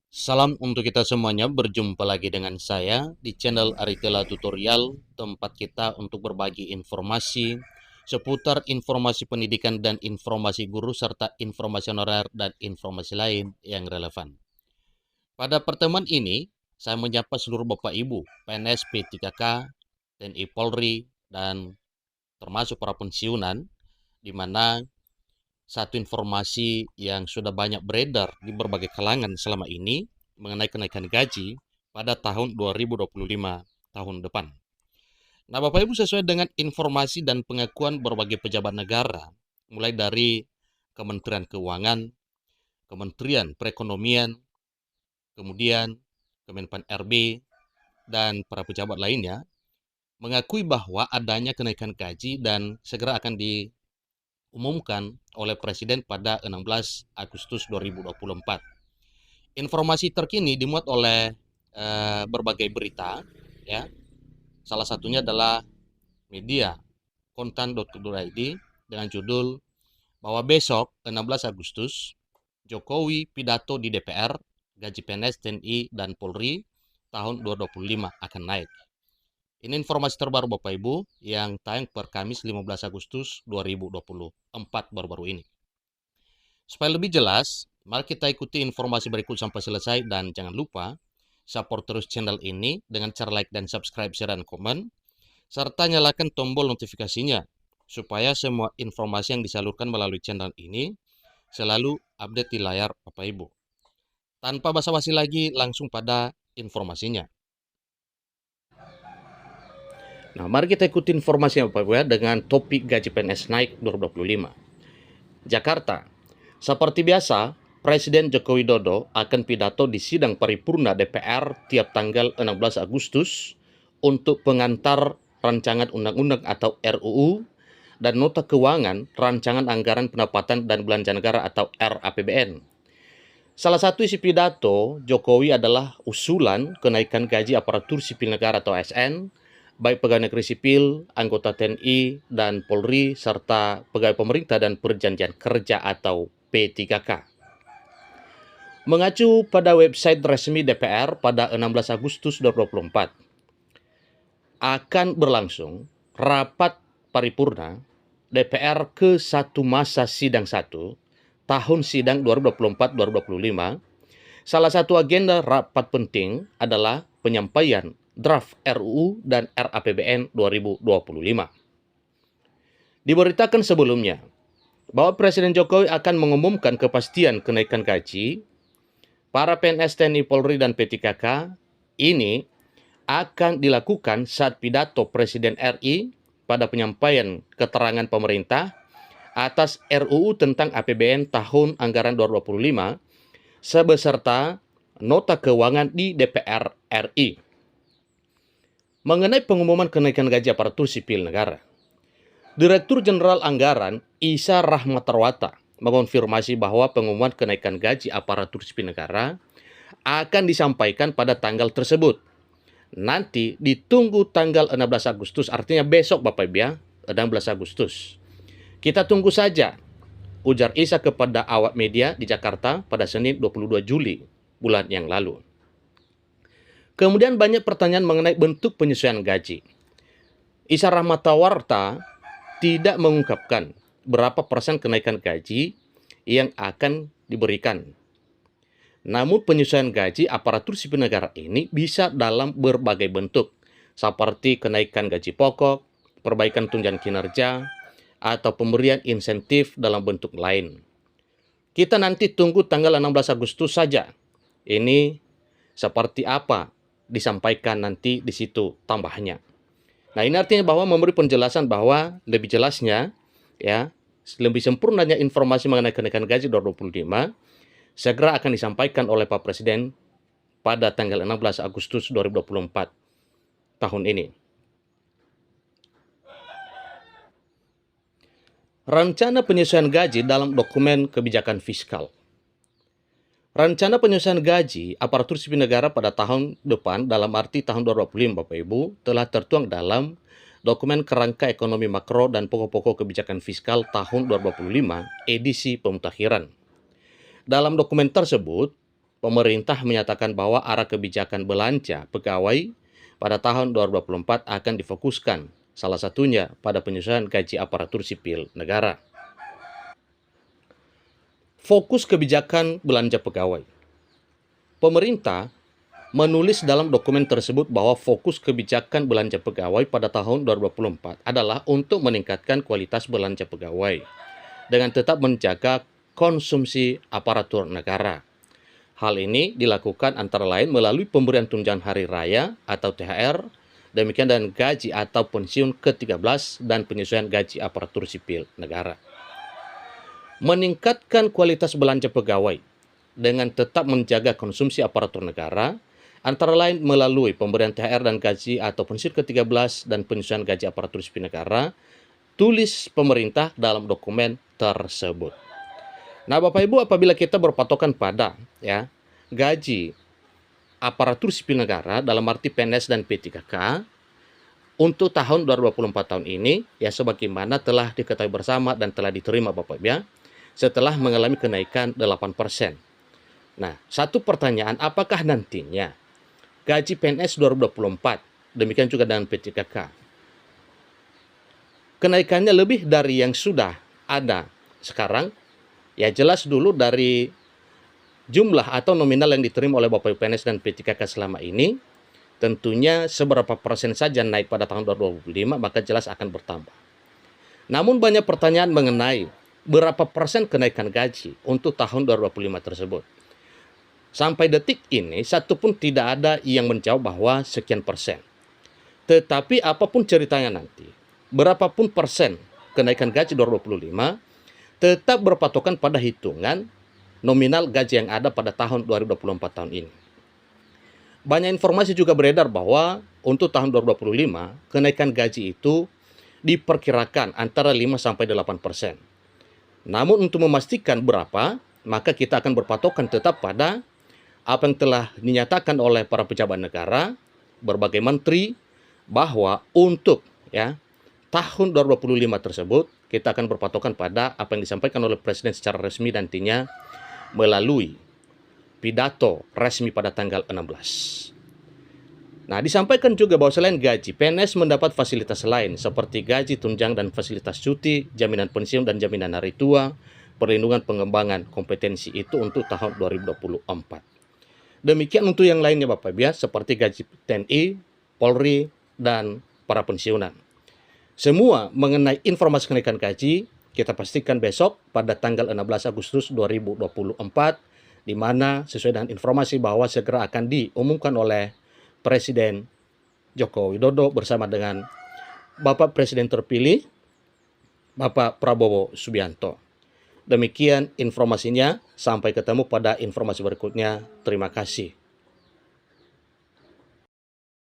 Salam untuk kita semuanya, berjumpa lagi dengan saya di channel Aritela Tutorial, tempat kita untuk berbagi informasi seputar informasi pendidikan dan informasi guru, serta informasi honorer dan informasi lain yang relevan. Pada pertemuan ini, saya menyapa seluruh Bapak Ibu, PNS P3K, TNI Polri, dan termasuk para pensiunan, di mana satu informasi yang sudah banyak beredar di berbagai kalangan selama ini mengenai kenaikan gaji pada tahun 2025 tahun depan. Nah, Bapak Ibu, sesuai dengan informasi dan pengakuan berbagai pejabat negara, mulai dari Kementerian Keuangan, Kementerian Perekonomian, kemudian Kemenpan RB, dan para pejabat lainnya, mengakui bahwa adanya kenaikan gaji dan segera akan diumumkan oleh Presiden pada 16 Agustus 2024. Informasi terkini dimuat oleh berbagai berita, ya. Salah satunya adalah media kontan.co.id dengan judul bahwa besok 16 Agustus Jokowi pidato di DPR, gaji PNS, TNI, dan Polri tahun 2025 akan naik. Ini informasi terbaru Bapak Ibu yang tayang per Kamis 15 Agustus 2024 baru-baru ini. Supaya lebih jelas, mari kita ikuti informasi berikut sampai selesai, dan jangan lupa support terus channel ini dengan cara like dan subscribe, share, dan komen, serta nyalakan tombol notifikasinya supaya semua informasi yang disalurkan melalui channel ini selalu update di layar Bapak Ibu. Tanpa basa-basi lagi, langsung pada informasinya. Nah, mari kita ikuti informasinya Bapak Ibu ya, dengan topik gaji PNS naik 2025. Jakarta. Seperti biasa, Presiden Joko Widodo akan pidato di sidang paripurna DPR tiap tanggal 16 Agustus untuk pengantar rancangan undang-undang atau RUU dan nota keuangan rancangan anggaran pendapatan dan belanja negara atau RAPBN. Salah satu isi pidato Jokowi adalah usulan kenaikan gaji aparatur sipil negara atau ASN, baik pegawai negeri sipil, anggota TNI dan Polri, serta pegawai pemerintah dan perjanjian kerja atau P3K. Mengacu pada website resmi DPR pada 16 Agustus 2024, akan berlangsung rapat paripurna DPR ke satu masa sidang 1 tahun sidang 2024-2025. Salah satu agenda rapat penting adalah penyampaian draft RUU dan RAPBN 2025. Diberitakan sebelumnya bahwa Presiden Jokowi akan mengumumkan kepastian kenaikan gaji para PNS TNI Polri dan P3K ini akan dilakukan saat pidato Presiden RI pada penyampaian keterangan pemerintah atas RUU tentang APBN tahun anggaran 2025 sebeserta nota keuangan di DPR RI. Mengenai pengumuman kenaikan gaji aparatur sipil negara, Direktur Jenderal Anggaran Isa Rahmatawata mengonfirmasi bahwa pengumuman kenaikan gaji aparatur sipil negara akan disampaikan pada tanggal tersebut. Nanti ditunggu tanggal 16 Agustus, artinya besok Bapak Ibu ya, 16 Agustus. Kita tunggu saja, ujar Isa kepada awak media di Jakarta pada Senin 22 Juli bulan yang lalu. Kemudian banyak pertanyaan mengenai bentuk penyesuaian gaji. Isa Rahmatawata tidak mengungkapkan berapa persen kenaikan gaji yang akan diberikan. Namun penyesuaian gaji aparatur sipil negara ini bisa dalam berbagai bentuk, seperti kenaikan gaji pokok, perbaikan tunjangan kinerja, atau pemberian insentif dalam bentuk lain. Kita nanti tunggu tanggal 16 Agustus saja. Ini seperti apa disampaikan nanti di situ tambahnya. Nah, ini artinya bahwa memberi penjelasan bahwa lebih jelasnya ya, lebih sempurnanya informasi mengenai kenaikan gaji 2025 segera akan disampaikan oleh Pak Presiden pada tanggal 16 Agustus 2024 tahun ini. Rencana penyesuaian gaji dalam dokumen kebijakan fiskal. Rencana penyesuaian gaji aparatur sipil negara pada tahun depan dalam arti tahun 2025 Bapak Ibu telah tertuang dalam dokumen kerangka ekonomi makro dan pokok-pokok kebijakan fiskal tahun 2025 edisi pemutakhiran. Dalam dokumen tersebut, pemerintah menyatakan bahwa arah kebijakan belanja pegawai pada tahun 2024 akan difokuskan salah satunya pada penyesuaian gaji aparatur sipil negara. Fokus kebijakan belanja pegawai. Pemerintah menulis dalam dokumen tersebut bahwa fokus kebijakan belanja pegawai pada tahun 2024 adalah untuk meningkatkan kualitas belanja pegawai dengan tetap menjaga konsumsi aparatur negara. Hal ini dilakukan antara lain melalui pemberian tunjangan hari raya atau THR, demikian dan gaji atau pensiun ke-13 dan penyesuaian gaji aparatur sipil negara. Meningkatkan kualitas belanja pegawai dengan tetap menjaga konsumsi aparatur negara, antara lain melalui pemberian THR dan gaji atau pensiun ke-13 dan penyesuaian gaji aparatur sipil negara, tulis pemerintah dalam dokumen tersebut. Nah, Bapak Ibu, apabila kita berpatokan pada gaji aparatur sipil negara dalam arti PNS dan P3K untuk tahun 2024 tahun ini sebagaimana telah diketahui bersama dan telah diterima Bapak Ibu setelah mengalami kenaikan 8%. Nah, satu pertanyaan, apakah nantinya gaji PNS 2024 demikian juga dengan P3K kenaikannya lebih dari yang sudah ada sekarang? Ya, jelas dulu dari jumlah atau nominal yang diterima oleh Bapak Ibu PNS dan P3K selama ini, tentunya seberapa persen saja naik pada tahun 2025 maka jelas akan bertambah. Namun banyak pertanyaan mengenai berapa persen kenaikan gaji untuk tahun 2025 tersebut. Sampai detik ini satu pun tidak ada yang menjawab bahwa sekian persen. Tetapi apapun ceritanya nanti, berapapun persen kenaikan gaji 2025 tetap berpatokan pada hitungan nominal gaji yang ada pada tahun 2024 tahun ini. Banyak informasi juga beredar bahwa untuk tahun 2025 kenaikan gaji itu diperkirakan antara 5-8%. Namun untuk memastikan berapa, maka kita akan berpatokan tetap pada apa yang telah dinyatakan oleh para pejabat negara, berbagai menteri, bahwa untuk tahun 2025 tersebut kita akan berpatokan pada apa yang disampaikan oleh Presiden secara resmi nantinya melalui pidato resmi pada tanggal 16. Nah, disampaikan juga bahwa selain gaji, PNS mendapat fasilitas lain seperti gaji, tunjang dan fasilitas cuti, jaminan pensiun dan jaminan hari tua, perlindungan pengembangan kompetensi itu untuk tahun 2024. Demikian untuk yang lainnya Bapak Ibu seperti gaji TNI, Polri, dan para pensiunan. Semua mengenai informasi kenaikan gaji kita pastikan besok pada tanggal 16 Agustus 2024 di mana sesuai dengan informasi bahwa segera akan diumumkan oleh Presiden Joko Widodo bersama dengan Bapak Presiden terpilih Bapak Prabowo Subianto. Demikian informasinya, sampai ketemu pada informasi berikutnya. Terima kasih.